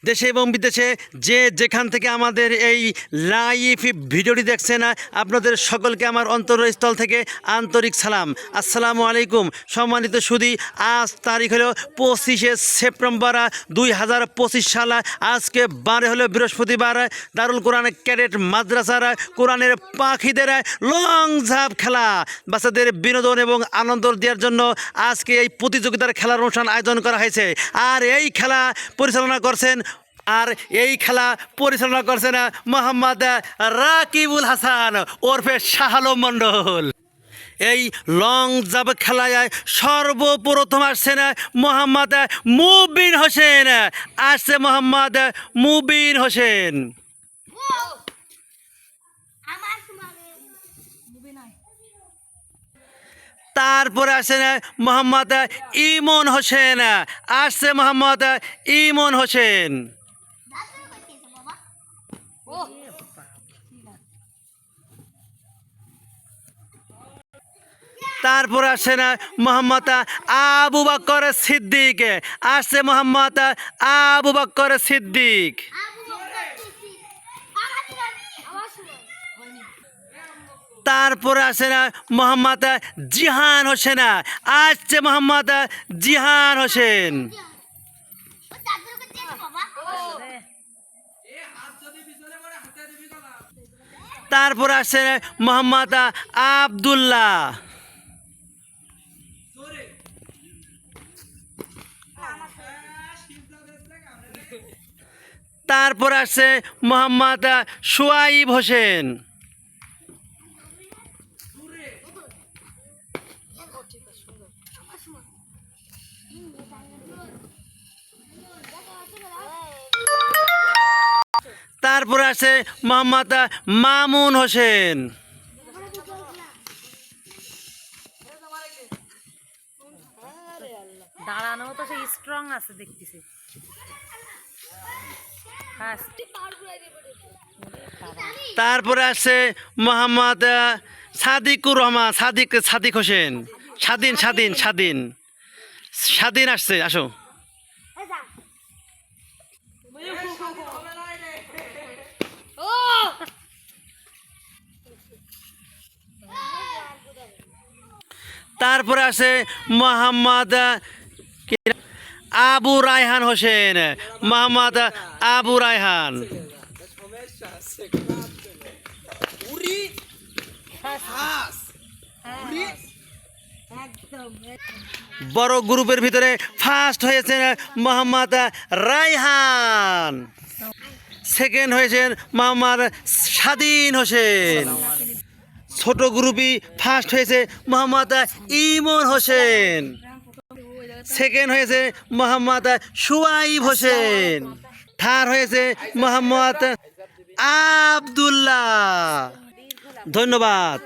দেশে এবং বিদেশে যে যেখান থেকে আমাদের এই লাইভ ভিডিওটি দেখছেন, আপনাদের সকলকে আমার অন্তরস্থল থেকে আন্তরিক সালাম। আসসালামু আলাইকুম। সম্মানিত সুধী, আজ তারিখ হলো 25শে সেপ্টেম্বর 2025 সাল। আজকে বারে হলো বৃহস্পতিবার। দারুল কোরআন ক্যাডেট মাদ্রাসার কোরআনের পাখিদের লং ঝাঁপ খেলা, বাচ্চাদের বিনোদন এবং আনন্দ দেওয়ার জন্য আজকে এই প্রতিযোগিতার খেলার অনুষ্ঠান আয়োজন করা হয়েছে। আর এই খেলা পরিচালনা করছেন মোহাম্মদ রাকিবুল হাসান ওরফে শাহ আলম মণ্ডল। এই লং জাম্প খেলায় সর্বপ্রথম আসছেন মোহাম্মদ মুবিন হোসেন। তারপরে আসেন মোহাম্মদ ইমন হোসেন। তারপর আসেন মোহাম্মদ আবু বকর সিদ্দিক। তারপরে আসেন মোহাম্মদ জিহান হোসেন। তারপর আসেন মোহাম্মদ আব্দুল্লাহ। তারপর আসে মোহাম্মদ সোয়াইব হোসেন। তারপর আছে মোহাম্মদ মামুন হোসেন। দাঁড়ানো তো সে স্ট্রং আছে দেখতেছি। তারপরে আছে মোহাম্মদ সাদিকুর রহমান, সাদিক হোসেন। স্বাধীন আসছে, আসো। তারপরে আছে মোহাম্মদ আবু রায়হান হোসেন। বড় গ্রুপের ভিতরে ফার্স্ট হয়েছেন মোহাম্মদ রায়হান। সেকেন্ড হয়েছেন মোহাম্মদ স্বাধীন হোসেন। ছোট গ্রুপই ফার্স্ট হয়েছে মোহাম্মদ ইমন হোসেন। সেকেন্ড হয়েছে মোহাম্মদ সোয়াইব হোসেন। থার্ড হয়েছে মোহাম্মদ আব্দুল্লাহ। ধন্যবাদ।